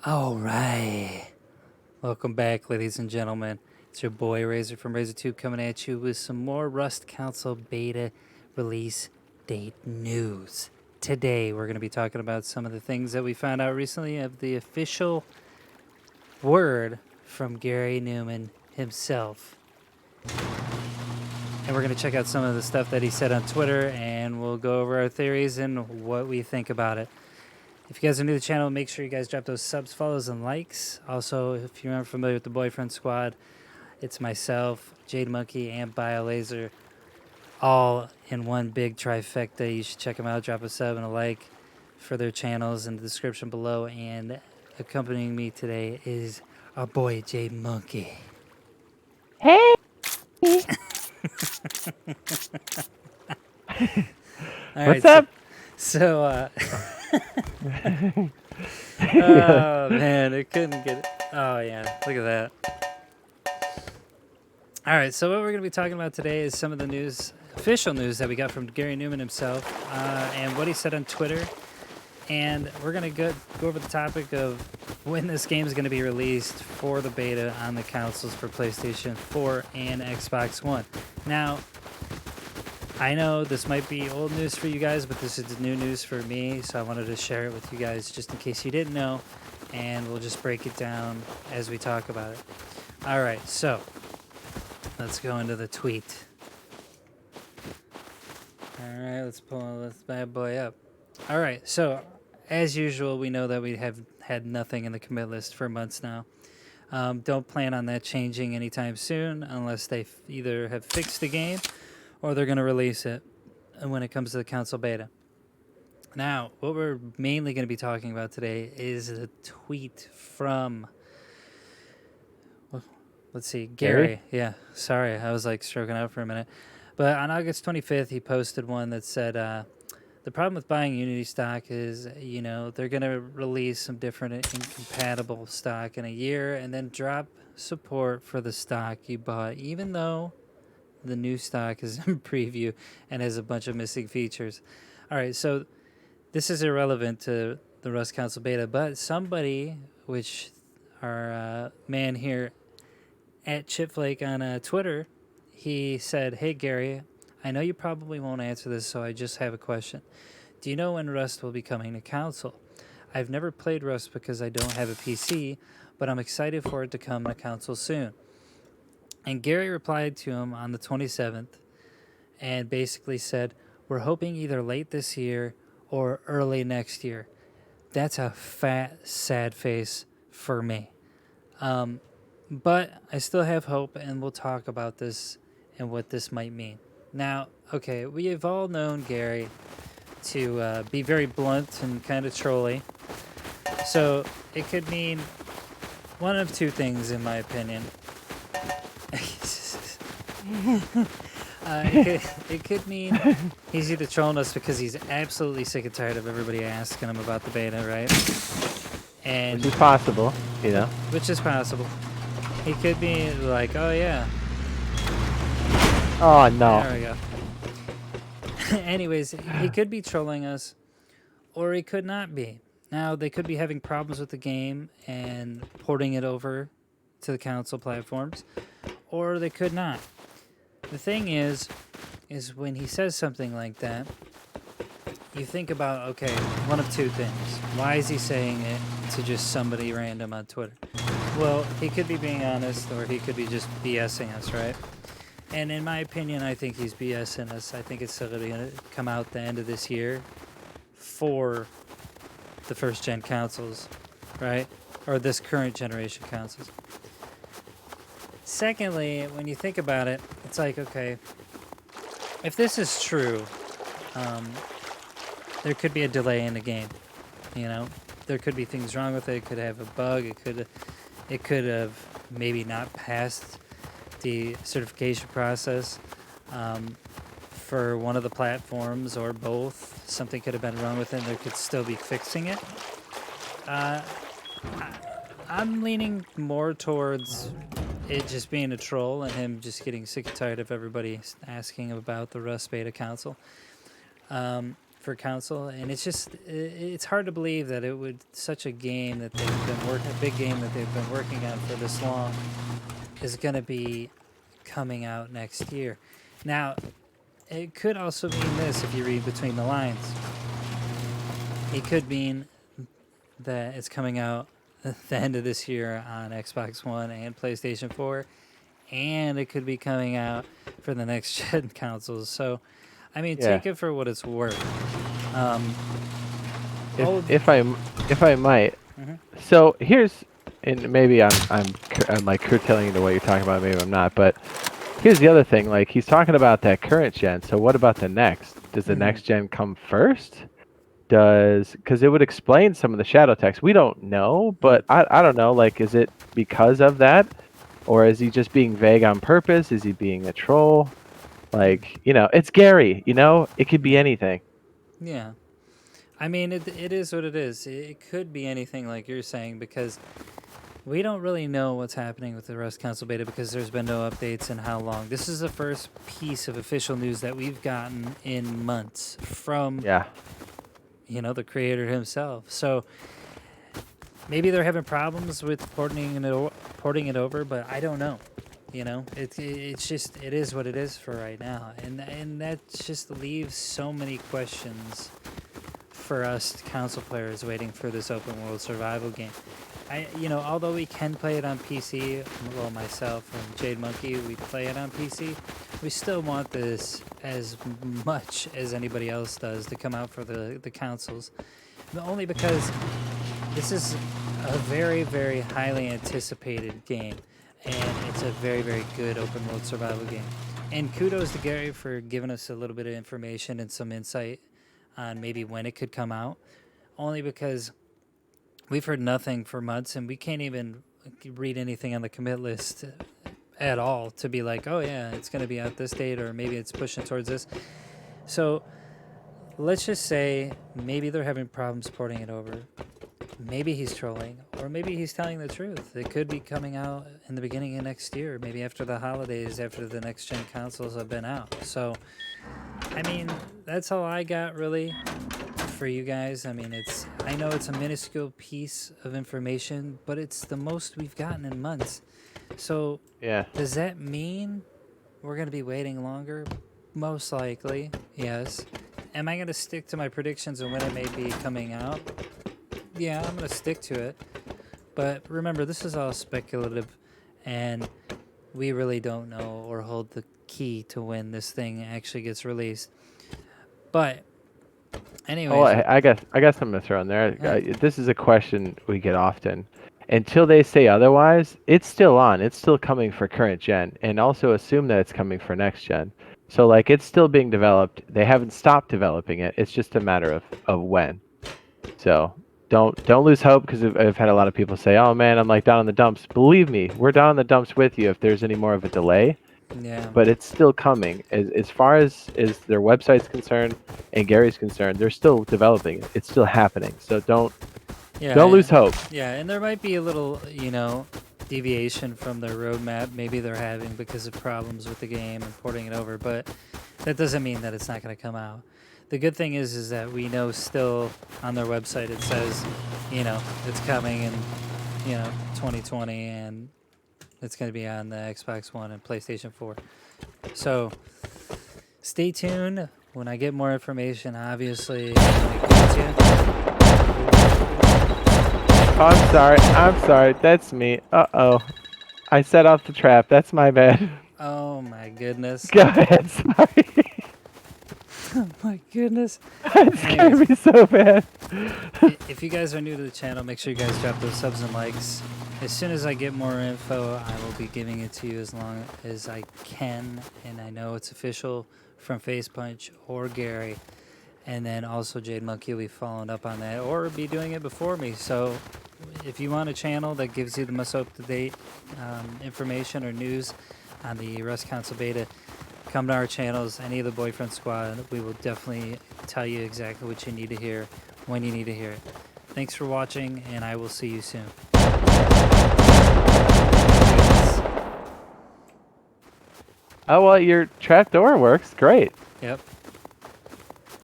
All right. Welcome back, ladies and gentlemen. It's your boy Razor from RazorTube coming at you with some more Rust Council beta release date news. Today, we're going to be talking about some of the things that we found out recently of the official word from Gary Newman himself. And we're going to check out some of the stuff that he said on Twitter, and we'll go over our theories and what we think about it. If you guys are new to the channel, make sure you guys drop those subs, follows, and likes. Also, if you're unfamiliar with the Boyfriend Squad, it's myself, Jade Monkey, and BioLaser, all in one big trifecta. You should check them out. Drop a sub and a like for their channels in the description below. And accompanying me today is our boy, Jade Monkey. Hey! All What's right, up? Oh, man, it couldn't get it. Oh, yeah, look at that. All right, so what we're going to be talking about today is some of the news, official news that we got from Gary Newman himself, and what he said on Twitter. And we're going to go over the topic of when this game is going to be released for the beta on the consoles for PlayStation 4 and Xbox One. Now, I know this might be old news for you guys, but this is new news for me, so I wanted to share it with you guys just in case you didn't know, and we'll just break it down as we talk about it. All right, so let's go into the tweet. All right, let's pull this bad boy up. All right, so as usual, we know that we have had nothing in the commit list for months now. Don't plan on that changing anytime soon unless they either have fixed the game or they're going to release it when it comes to the console beta. Now, what we're mainly going to be talking about today is a tweet from, well, let's see, Gary. Yeah, sorry, I was like stroking out for a minute. But on August 25th, he posted one that said, the problem with buying Unity stock is, you know, they're going to release some different incompatible stock in a year and then drop support for the stock you bought, even though the new stock is in preview and has a bunch of missing features. All right, so this is irrelevant to the Rust Council beta, but somebody, which our man here at Chipflake on Twitter, he said, "Hey Gary, I know you probably won't answer this, so I just have a question. Do you know when Rust will be coming to console? I've never played Rust because I don't have a PC, but I'm excited for it to come to console soon." And Gary replied to him on the 27th and basically said, "We're hoping either late this year or early next year." That's a fat, sad face for me. But I still have hope, and we'll talk about this and what this might mean. Now, okay, we have all known Gary to be very blunt and kind of trolly. So it could mean one of two things, in my opinion. It could mean he's either trolling us because he's absolutely sick and tired of everybody asking him about the beta, right? And Which is possible, you know. which is possible. He could be like, "Oh yeah." Oh no. There we go. Anyways, he could be trolling us, or he could not be. Now, they could be having problems with the game and porting it over to the console platforms, or they could not. The thing is when he says something like that, you think about, okay, one of two things. Why is he saying it to just somebody random on Twitter? Well, he could be being honest, or he could be just BSing us, right? And in my opinion, I think he's BSing us. I think it's still going to come out the end of this year for the first-gen consoles, right? Or this current generation consoles. Secondly, when you think about it, it's like, okay, if this is true, there could be a delay in the game, you know? There could be things wrong with it. It could have a bug. It could have maybe not passed the certification process for one of the platforms or both. Something could have been wrong with it, and they could still be fixing it. I'm leaning more towards it just being a troll and him just getting sick and tired of everybody asking about the Rust beta console. for console, and it's hard to believe that it would such a game that they've been working a big game that they've been working on for this long is going to be coming out next year. Now, it could also mean this if you read between the lines. It could mean that it's coming out at the end of this year on Xbox One and PlayStation 4, and it could be coming out for the next gen consoles. So, I mean, Yeah. take it for what it's worth. If I might. Mhm. So here's, and maybe I'm like curtailing into what you're talking about. Maybe I'm not, but here's the other thing. Like he's talking about that current gen. So what about the next? Does the next gen come first? Because it would explain some of the shadow text. We don't know, but I don't know. Like, is it because of that, or is he just being vague on purpose? Is he being a troll? Like, it's Gary. It could be anything. Yeah. I mean, it is what it is. It could be anything like you're saying because we don't really know what's happening with the Rust Council beta because there's been no updates in how long. This is the first piece of official news that we've gotten in months from Yeah. the creator himself. So maybe they're having problems with porting it over, but I don't know. It's just it is what it is for right now, and that just leaves so many questions for us console players waiting for this open world survival game. Although we can play it on PC, well, myself and Jade Monkey, we play it on PC. We still want this as much as anybody else does to come out for the consoles, only because this is a very, very highly anticipated game, and it's a very, very good open world survival game. And kudos to Gary for giving us a little bit of information and some insight on maybe when it could come out, only because we've heard nothing for months, and we can't even read anything on the commit list at all to be like, oh yeah, it's going to be out this date, or maybe it's pushing towards this. So let's just say maybe they're having problems porting it over. Maybe he's trolling, or maybe he's telling the truth. It could be coming out in the beginning of next year, maybe after the holidays, after the next gen consoles have been out. So, I mean, that's all I got really for you guys. I mean, I know it's a minuscule piece of information, but it's the most we've gotten in months. So, Yeah. does that mean we're going to be waiting longer? Most likely, yes. Am I going to stick to my predictions of when it may be coming out? Yeah, I'm going to stick to it. But remember, this is all speculative, and we really don't know or hold the key to when this thing actually gets released. But anyways, Oh, I guess I'm gonna throw in there. Yeah. This is a question we get often. Until they say otherwise, it's still on. It's still coming for current gen, and also assume that it's coming for next gen. So like, it's still being developed. They haven't stopped developing it. It's just a matter of when. So don't lose hope, because I've had a lot of people say, "Oh man, I'm like down in the dumps." Believe me, we're down in the dumps with you if there's any more of a delay. yeah. But it's still coming. As far as their website's concerned and Gary's concerned, they're still developing it. It's still happening. So don't lose hope. Yeah, and there might be a little, deviation from their roadmap. Maybe they're having because of problems with the game and porting it over, but that doesn't mean that it's not going to come out. The good thing is that we know still on their website it says, it's coming in, 2020, and it's going to be on the Xbox One and PlayStation 4. So stay tuned. When I get more information, obviously, I'm going to get to Oh, I'm sorry. That's me. Uh-oh. I set off the trap. That's my bad. Oh my goodness. Go ahead. Sorry. Oh my goodness. That scared me so bad. If you guys are new to the channel, make sure you guys drop those subs and likes. As soon as I get more info, I will be giving it to you as long as I can. And I know it's official from Facepunch or Gary. And then also Jade Monkey will be following up on that, or be doing it before me. So if you want a channel that gives you the most up-to-date information or news on the Rust Council beta, come to our channels, any of the Boyfriend Squad. We will definitely tell you exactly what you need to hear, when you need to hear it. Thanks for watching, and I will see you soon. Oh, well, your trap door works. Great. Yep.